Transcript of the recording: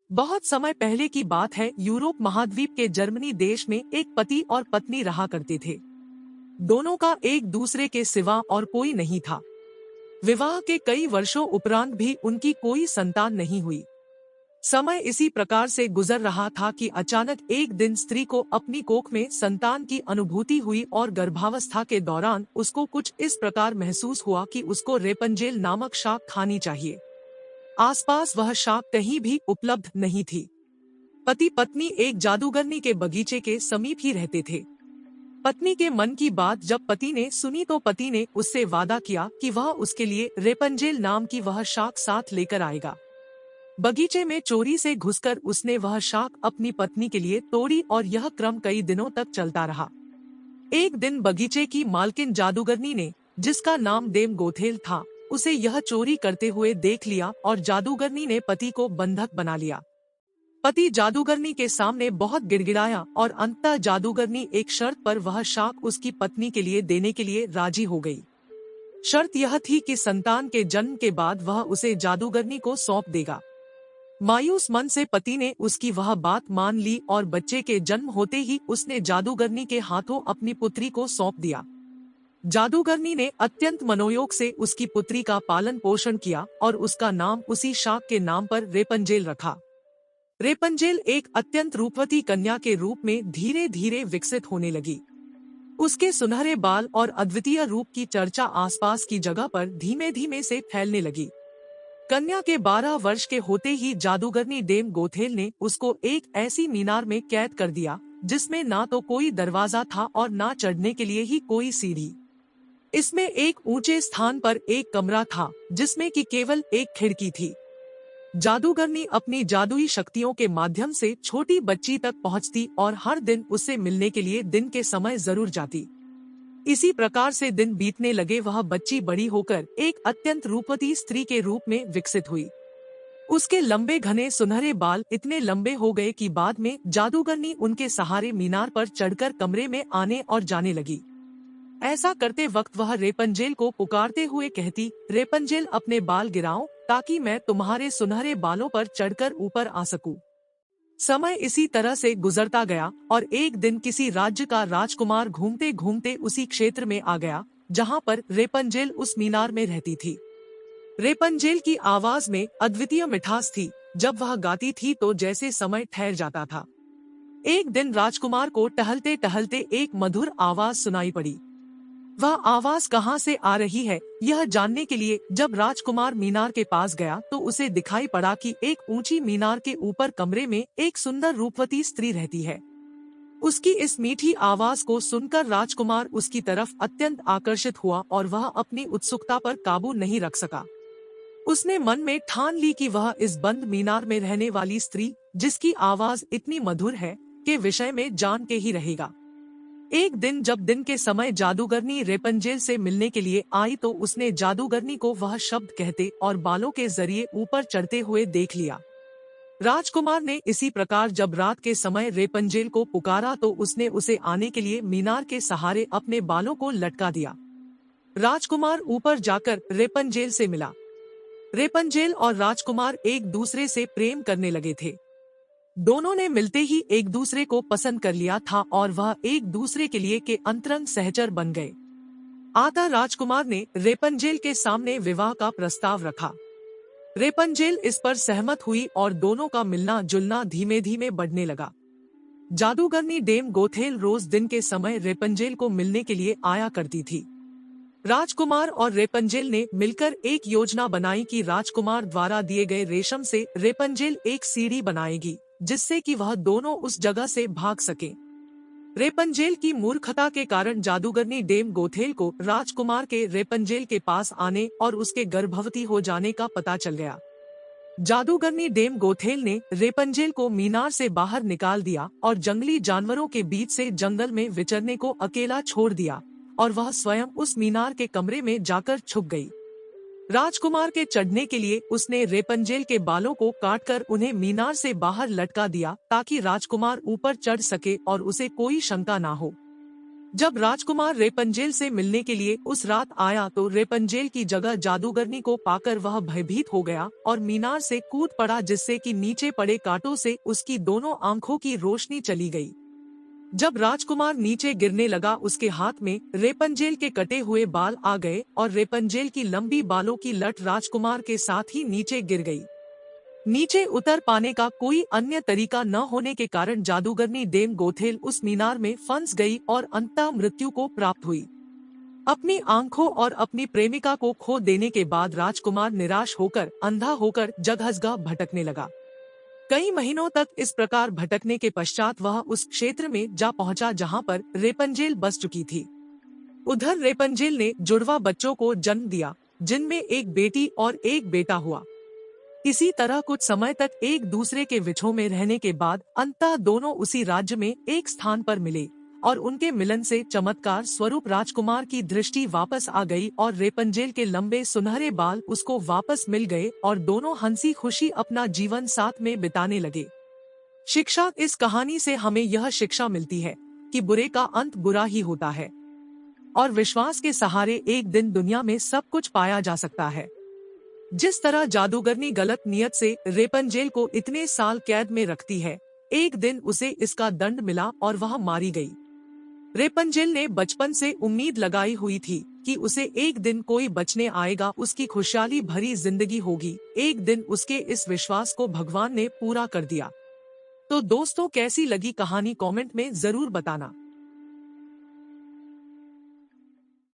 बहुत समय पहले की बात है। यूरोप महाद्वीप के जर्मनी देश में एक पति और पत्नी रहा करते थे। दोनों का एक दूसरे के सिवा और कोई नहीं था। विवाह के कई वर्षों उपरांत भी उनकी कोई संतान नहीं हुई। समय इसी प्रकार से गुजर रहा था कि अचानक एक दिन स्त्री को अपनी कोख में संतान की अनुभूति हुई और गर्भावस्था के दौरान उसको कुछ इस प्रकार महसूस हुआ कि उसको रेपंजेल नामक शाक खानी चाहिए। आसपास वह शाक कहीं भी उपलब्ध नहीं थी। पति पत्नी एक जादूगरनी के बगीचे के समीप ही रहते थे। पत्नी के मन की बात जब पति ने सुनी तो पति ने उससे वादा किया कि वह उसके लिए रेपंजेल नाम की वह शाक साथ लेकर आएगा। बगीचे में चोरी से घुसकर उसने वह शाक अपनी पत्नी के लिए तोड़ी और यह क्रम कई दिनों तक चलता रहा। एक दिन बगीचे की मालकिन जादूगरनी ने, जिसका नाम देम गोथेल था, उसे यह चोरी करते हुए देख लिया और जादूगरनी ने पति को बंधक बना लिया। पति जादूगरनी के सामने बहुत गिड़गिड़ाया और अंततः जादूगरनी एक शर्त पर वह शाक उसकी पत्नी के लिए देने के लिए राजी हो गई। शर्त यह थी कि संतान के जन्म के बाद वह उसे जादूगरनी को सौंप देगा। मायूस मन से पति ने उसकी वह बात मान ली और बच्चे के जन्म होते ही उसने जादूगरनी के हाथों अपनी पुत्री को सौंप दिया। जादूगरनी ने अत्यंत मनोयोग से उसकी पुत्री का पालन पोषण किया और उसका नाम उसी शाक के नाम पर रेपंजेल रखा। रेपंजेल एक अत्यंत रूपवती कन्या के रूप में धीरे धीरे विकसित होने लगी। उसके सुनहरे बाल और अद्वितीय रूप की चर्चा आसपास की जगह पर धीमे धीमे से फैलने लगी। कन्या के 12 वर्ष के होते ही जादूगरनी डेम गोथेल ने उसको एक ऐसी मीनार में कैद कर दिया जिसमें ना तो कोई दरवाजा था और ना चढ़ने के लिए ही कोई सीढ़ी। इसमें एक ऊंचे स्थान पर एक कमरा था जिसमें कि केवल एक खिड़की थी। जादूगरनी अपनी जादुई शक्तियों के माध्यम से छोटी बच्ची तक पहुंचती और हर दिन उससे मिलने के लिए दिन के समय जरूर जाती। इसी प्रकार से दिन बीतने लगे। वह बच्ची बड़ी होकर एक अत्यंत रूपवती स्त्री के रूप में विकसित हुई। उसके लंबे घने सुनहरे बाल इतने लंबे हो गए कि बाद में जादूगरनी उनके सहारे मीनार पर चढ़कर कमरे में आने और जाने लगी। ऐसा करते वक्त वह रेपंजेल को पुकारते हुए कहती, रेपंजेल अपने बाल गिराओ ताकि मैं तुम्हारे सुनहरे बालों पर चढ़कर ऊपर आ सकूं। समय इसी तरह से गुजरता गया और एक दिन किसी राज्य का राजकुमार घूमते घूमते उसी क्षेत्र में आ गया जहां पर रेपंजेल उस मीनार में रहती थी। रेपंजेल की आवाज में अद्वितीय मिठास थी। जब वह गाती थी तो जैसे समय ठहर जाता था। एक दिन राजकुमार को टहलते टहलते एक मधुर आवाज सुनाई पड़ी। वह आवाज कहां से आ रही है यह जानने के लिए जब राजकुमार मीनार के पास गया तो उसे दिखाई पड़ा कि एक ऊंची मीनार के ऊपर कमरे में एक सुंदर रूपवती स्त्री रहती है। उसकी इस मीठी आवाज को सुनकर राजकुमार उसकी तरफ अत्यंत आकर्षित हुआ और वह अपनी उत्सुकता पर काबू नहीं रख सका। उसने मन में ठान ली कि वह इस बंद मीनार में रहने वाली स्त्री, जिसकी आवाज इतनी मधुर है, के विषय में जान के ही रहेगा। एक दिन जब दिन के समय जादूगरनी रेपंजेल से मिलने के लिए आई तो उसने जादूगरनी को वह शब्द कहते और बालों के जरिए ऊपर चढ़ते हुए देख लिया। राजकुमार ने इसी प्रकार जब रात के समय रेपंजेल को पुकारा तो उसने उसे आने के लिए मीनार के सहारे अपने बालों को लटका दिया। राजकुमार ऊपर जाकर रेपंजेल से मिला। रेपंजेल और राजकुमार एक दूसरे से प्रेम करने लगे थे। दोनों ने मिलते ही एक दूसरे को पसंद कर लिया था और वह एक दूसरे के लिए के अंतरंग सहचर बन गए। आता राजकुमार ने रेपंजेल के सामने विवाह का प्रस्ताव रखा। रेपंजेल इस पर सहमत हुई और दोनों का मिलना जुलना धीमे धीमे बढ़ने लगा। जादूगरनी डेम गोथेल रोज दिन के समय रेपंजेल को मिलने के लिए आया करती थी। राजकुमार और रेपंजेल ने मिलकर एक योजना बनाई कि राजकुमार द्वारा दिए गए रेशम से रेपंजेल एक सीढ़ी बनाएगी जिससे कि वह दोनों उस जगह से भाग सके। रेपंजेल की मूर्खता के कारण जादूगरनी डेम गोथेल को राजकुमार के रेपंजेल के पास आने और उसके गर्भवती हो जाने का पता चल गया। जादूगरनी डेम गोथेल ने रेपंजेल को मीनार से बाहर निकाल दिया और जंगली जानवरों के बीच से जंगल में विचरने को अकेला छोड़ दिया और वह स्वयं उस मीनार के कमरे में जाकर छुप गई। राजकुमार के चढ़ने के लिए उसने रेपंजेल के बालों को काटकर उन्हें मीनार से बाहर लटका दिया ताकि राजकुमार ऊपर चढ़ सके और उसे कोई शंका ना हो। जब राजकुमार रेपंजेल से मिलने के लिए उस रात आया तो रेपंजेल की जगह जादूगरनी को पाकर वह भयभीत हो गया और मीनार से कूद पड़ा, जिससे कि नीचे पड़े कांटों से उसकी दोनों आंखों की रोशनी चली गई। जब राजकुमार नीचे गिरने लगा, उसके हाथ में रेपंजेल के कटे हुए बाल आ गए और रेपंजेल की लंबी बालों की लट राजकुमार के साथ ही नीचे गिर गई। नीचे उतर पाने का कोई अन्य तरीका न होने के कारण जादूगरनी डेम गोथेल उस मीनार में फंस गई और अंततः मृत्यु को प्राप्त हुई। अपनी आंखों और अपनी प्रेमिका को खो देने के बाद राजकुमार निराश होकर अंधा होकर जगह भटकने लगा। कई महीनों तक इस प्रकार भटकने के पश्चात वह उस क्षेत्र में जा पहुंचा जहां पर रेपंजेल बस चुकी थी। उधर रेपंजेल ने जुड़वा बच्चों को जन्म दिया, जिनमें एक बेटी और एक बेटा हुआ। इसी तरह कुछ समय तक एक दूसरे के विछोह में रहने के बाद अंततः दोनों उसी राज्य में एक स्थान पर मिले और उनके मिलन से चमत्कार स्वरूप राजकुमार की दृष्टि वापस आ गई और रेपंजेल के लंबे सुनहरे बाल उसको वापस मिल गए और दोनों हंसी खुशी अपना जीवन साथ में बिताने लगे। शिक्षा: इस कहानी से हमें यह शिक्षा मिलती है कि बुरे का अंत बुरा ही होता है और विश्वास के सहारे एक दिन दुनिया में सब कुछ पाया जा सकता है। जिस तरह जादूगरनी गलत नियत से रेपंजेल को इतने साल कैद में रखती है, एक दिन उसे इसका दंड मिला और वह मारी गई। रेपंजेल ने बचपन से उम्मीद लगाई हुई थी कि उसे एक दिन कोई बचने आएगा, उसकी खुशहाली भरी जिंदगी होगी। एक दिन उसके इस विश्वास को भगवान ने पूरा कर दिया। तो दोस्तों, कैसी लगी कहानी कमेंट में जरूर बताना।